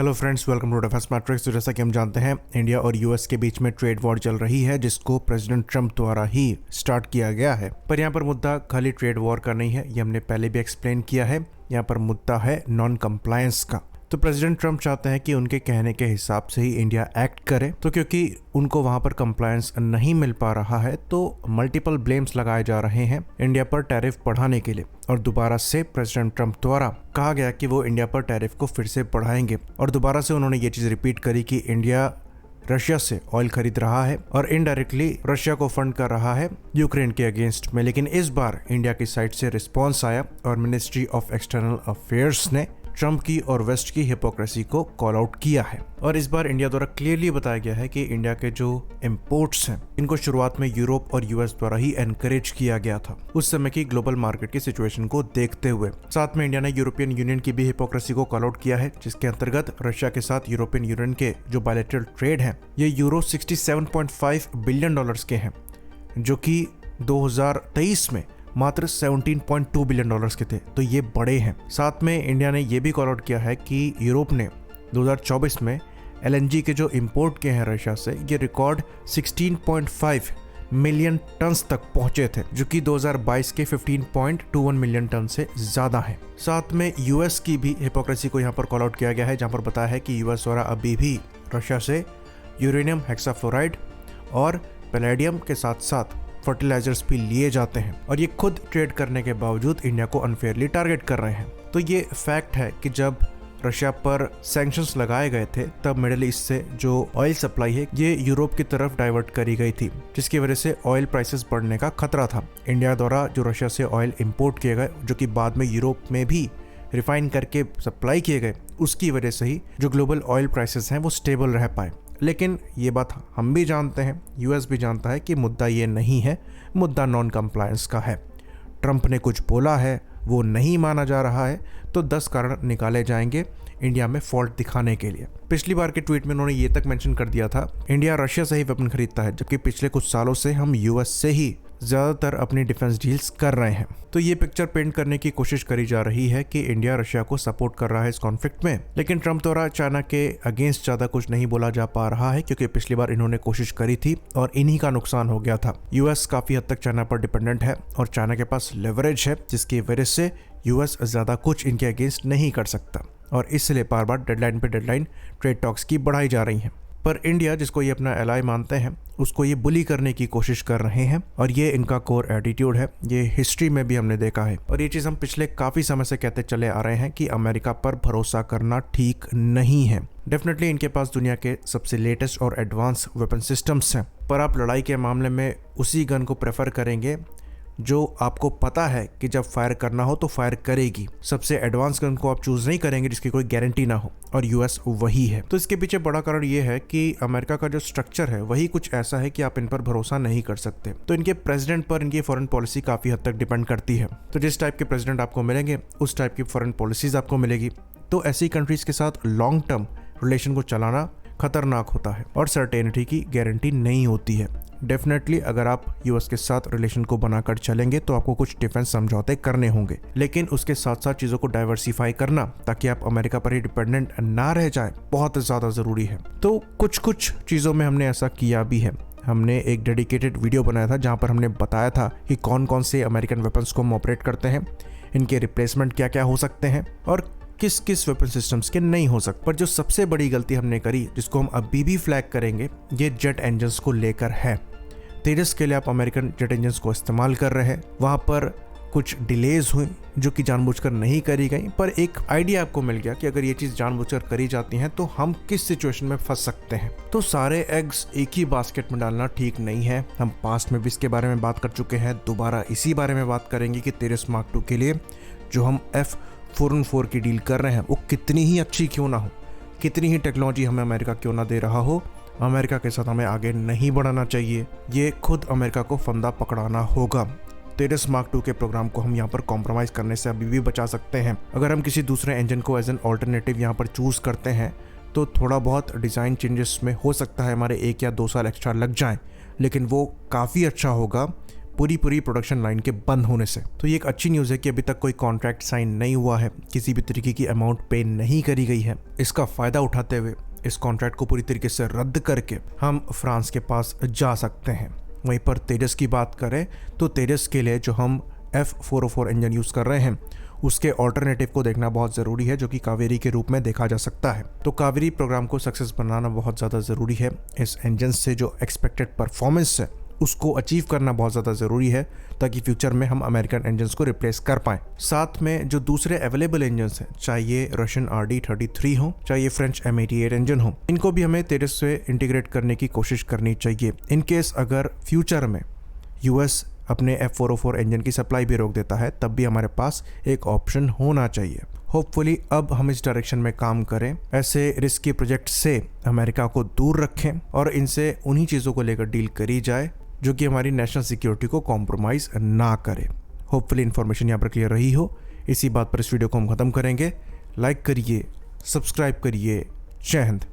Hello friends, welcome to Defence Matrix. तो जैसा कि हम जानते हैं, इंडिया और यूएस के बीच में ट्रेड वॉर चल रही है, जिसको प्रेसिडेंट ट्रंप द्वारा ही स्टार्ट किया गया है। पर यहाँ पर मुद्दा खाली ट्रेड वॉर का नहीं है, ये हमने पहले भी एक्सप्लेन किया है। यहाँ पर मुद्दा है नॉन कंप्लायंस का। तो प्रेसिडेंट ट्रंप चाहते हैं कि उनके कहने के हिसाब से ही इंडिया एक्ट करे। तो क्योंकि उनको वहां पर कंप्लायंस नहीं मिल पा रहा है, तो मल्टीपल ब्लेम्स लगाए जा रहे हैं इंडिया पर टैरिफ बढ़ाने के लिए। और दोबारा से प्रेसिडेंट ट्रंप द्वारा कहा गया कि वो इंडिया पर टैरिफ को फिर से बढ़ाएंगे। और दोबारा से उन्होंने ये चीज रिपीट करी कि इंडिया रशिया से ऑयल खरीद रहा है और इनडायरेक्टली रशिया को फंड कर रहा है यूक्रेन के अगेंस्ट में। लेकिन इस बार इंडिया की साइड से रिस्पॉन्स आया और मिनिस्ट्री ऑफ एक्सटर्नल अफेयर्स ने ट्रंप की और वेस्ट की हिपोक्रेसी को कॉल आउट किया है। और इस बार इंडिया द्वारा क्लियरली बताया गया है कि इंडिया के जो इंपोर्ट्स हैं, इनको शुरुआत में यूरोप और यूएस द्वारा ही एनकरेज किया गया था, उस समय की ग्लोबल मार्केट की सिचुएशन को देखते हुए। साथ में इंडिया ने यूरोपियन यूनियन की भी हिपोक्रेसी को कॉल आउट किया है, जिसके अंतर्गत रशिया के साथ यूरोपियन यूनियन के जो बायलैटरल ट्रेड है, ये यूरो 67.5 बिलियन डॉलर्स के हैं, जो कि 2023 में मात्र 17.2 बिलियन डॉलर्स के थे। तो ये बड़े हैं। साथ में इंडिया ने यह भी कॉल आउट किया है कि यूरोप ने 2024 में एलएनजी के जो इंपोर्ट किए हैं रशिया से, ये रिकॉर्ड 16.5 मिलियन टन तक पहुंचे थे, जो कि 2022 के 15.21 मिलियन टन से ज्यादा है। साथ में यूएस की भी हिपोक्रेसी को यहाँ पर कॉल आउट किया गया है, जहाँ पर बताया है कि यूएस द्वारा अभी भी रशिया से यूरेनियम हेक्साफ्लोराइड और पैलेडियम के साथ साथ फर्टिलाइजर्स भी लिए जाते हैं, और ये खुद ट्रेड करने के बावजूद इंडिया को अनफेयरली टारगेट कर रहे हैं। तो ये फैक्ट है कि जब रशिया पर सैंक्शंस लगाए गए थे, तब मिडिल ईस्ट से जो ऑयल सप्लाई है, ये यूरोप की तरफ डाइवर्ट करी गई थी, जिसकी वजह से ऑयल प्राइसेस बढ़ने का खतरा था। इंडिया द्वारा जो रशिया से ऑयल इंपोर्ट किए गए, जो कि बाद में यूरोप में भी रिफाइन करके सप्लाई किए गए, उसकी वजह से ही जो ग्लोबल ऑयल प्राइसेस हैं वो स्टेबल रह पाए। लेकिन ये बात हम भी जानते हैं, यूएस भी जानता है कि मुद्दा ये नहीं है, मुद्दा नॉन कंप्लायंस का है। ट्रंप ने कुछ बोला है, वो नहीं माना जा रहा है, तो 10 कारण निकाले जाएंगे इंडिया में फॉल्ट दिखाने के लिए। पिछली बार के ट्वीट में उन्होंने ये तक मेंशन कर दिया था, इंडिया रशिया से ही वेपन खरीदता है, जबकि पिछले कुछ सालों से हम यूएस से ही ज्यादातर अपनी डिफेंस डील्स कर रहे हैं। तो ये पिक्चर पेंट करने की कोशिश करी जा रही है कि इंडिया रशिया को सपोर्ट कर रहा है इस कॉन्फ्लिक्ट में। लेकिन ट्रंप द्वारा चाइना के अगेंस्ट ज्यादा कुछ नहीं बोला जा पा रहा है, क्योंकि पिछली बार इन्होंने कोशिश करी थी और इन्हीं का नुकसान हो गया था। यूएस काफी हद तक चाइना पर डिपेंडेंट है और चाइना के पास लेवरेज है, जिसकी वजह से यूएस ज्यादा कुछ इनके अगेंस्ट नहीं कर सकता, और इसलिए बार बार डेडलाइन पे डेडलाइन ट्रेड टॉक्स की बढ़ाई जा रही हैं। पर इंडिया, जिसको ये अपना एलाई मानते हैं, उसको ये बुली करने की कोशिश कर रहे हैं, और ये इनका कोर एटीट्यूड है। ये हिस्ट्री में भी हमने देखा है, और ये चीज़ हम पिछले काफ़ी समय से कहते चले आ रहे हैं कि अमेरिका पर भरोसा करना ठीक नहीं है। डेफिनेटली इनके पास दुनिया के सबसे लेटेस्ट और एडवांस वेपन सिस्टम्स हैं, पर आप लड़ाई के मामले में उसी गन को प्रेफर करेंगे जो आपको पता है कि जब फायर करना हो तो फायर करेगी। सबसे एडवांस गन को आप चूज नहीं करेंगे जिसकी कोई गारंटी ना हो, और यूएस वही है। तो इसके पीछे बड़ा कारण ये है कि अमेरिका का जो स्ट्रक्चर है वही कुछ ऐसा है कि आप इन पर भरोसा नहीं कर सकते। तो इनके प्रेसिडेंट पर इनकी फॉरेन पॉलिसी काफी हद तक डिपेंड करती है। तो जिस टाइप के प्रेसिडेंट आपको मिलेंगे, उस टाइप की फॉरेन पॉलिसीज आपको मिलेगी। तो ऐसी कंट्रीज के साथ लॉन्ग टर्म रिलेशन को चलाना खतरनाक होता है, और सर्टेनिटी की गारंटी नहीं होती है। डेफिनेटली अगर आप यूएस के साथ रिलेशन को बनाकर चलेंगे तो आपको कुछ डिफेंस समझौते करने होंगे, लेकिन उसके साथ साथ चीज़ों को डाइवर्सिफाई करना, ताकि आप अमेरिका पर ही डिपेंडेंट ना रह जाए, बहुत ज़्यादा ज़रूरी है। तो कुछ चीज़ों में हमने ऐसा किया भी है। हमने एक डेडिकेटेड वीडियो बनाया था जहाँ पर हमने बताया था कि कौन कौन से अमेरिकन वेपन्स को हम ऑपरेट करते हैं, इनके रिप्लेसमेंट क्या क्या हो सकते हैं, और किस किस वेपन सिस्टम्स के नहीं हो सकते। पर जो सबसे बड़ी गलती हमने करी, जिसको हम अभी भी फ्लैग करेंगे, ये जेट इंजन्स को लेकर है। तेजस के लिए आप अमेरिकन जेट इंजन्स को इस्तेमाल कर रहे हैं, वहाँ पर कुछ डिलेज हुई जो कि जानबूझकर नहीं करी गई, पर एक आइडिया आपको मिल गया कि अगर ये चीज़ जानबूझकर करी जाती हैं तो हम किस सिचुएशन में फंस सकते हैं। तो सारे एग्स एक ही बास्केट में डालना ठीक नहीं है। हम पास्ट में भी इसके बारे में बात कर चुके हैं, दोबारा इसी बारे में बात करेंगे कि तेजस Mark II के लिए जो हम F414 की डील कर रहे हैं, वो कितनी ही अच्छी क्यों ना हो, कितनी ही टेक्नोलॉजी हमें अमेरिका क्यों ना दे रहा हो, अमेरिका के साथ हमें आगे नहीं बढ़ाना चाहिए। ये खुद अमेरिका को फंदा पकड़ाना होगा। तेजस Mark II के प्रोग्राम को हम यहाँ पर कॉम्प्रोमाइज करने से अभी भी बचा सकते हैं। अगर हम किसी दूसरे इंजन को एज एन ऑल्टरनेटिव यहाँ पर चूज करते हैं, तो थोड़ा बहुत डिज़ाइन चेंजेस में हो सकता है हमारे 1 या 2 साल एक्स्ट्रा लग जाएं, लेकिन वो काफ़ी अच्छा होगा पूरी प्रोडक्शन लाइन के बंद होने से। तो ये एक अच्छी न्यूज़ है कि अभी तक कोई कॉन्ट्रैक्ट साइन नहीं हुआ है, किसी भी तरीके की अमाउंट पे नहीं करी गई है। इसका फ़ायदा उठाते हुए इस कॉन्ट्रैक्ट को पूरी तरीके से रद्द करके हम फ्रांस के पास जा सकते हैं। वहीं पर तेजस की बात करें तो तेजस के लिए जो हम F404 इंजन यूज़ कर रहे हैं उसके ऑल्टरनेटिव को देखना बहुत ज़रूरी है, जो कि कावेरी के रूप में देखा जा सकता है। तो कावेरी प्रोग्राम को सक्सेस बनाना बहुत ज़्यादा ज़रूरी है। इस इंजन से जो एक्सपेक्टेड परफॉर्मेंस है उसको अचीव करना बहुत ज़्यादा ज़रूरी है, ताकि फ्यूचर में हम अमेरिकन इंजन्स को रिप्लेस कर पाएँ। साथ में जो दूसरे अवेलेबल इंजन्स हैं, चाहे ये रशियन RD33 हो, चाहे ये फ्रेंच M88 इंजन हो, इनको भी हमें तेजस से इंटीग्रेट करने की कोशिश करनी चाहिए। इन केस अगर फ्यूचर में US अपने F404 इंजन की सप्लाई भी रोक देता है, तब भी हमारे पास एक ऑप्शन होना चाहिए। होपफुली अब हम इस डायरेक्शन में काम करें, ऐसे रिस्की प्रोजेक्ट से अमेरिका को दूर रखें और इनसे उन्हीं चीज़ों को लेकर डील करी जाए जो कि हमारी नेशनल सिक्योरिटी को कॉम्प्रोमाइज़ ना करे। होपफुली इन्फॉर्मेशन यहाँ पर क्लियर रही हो। इसी बात पर इस वीडियो को हम ख़त्म करेंगे। लाइक करिए, सब्सक्राइब करिए। जय हिंद।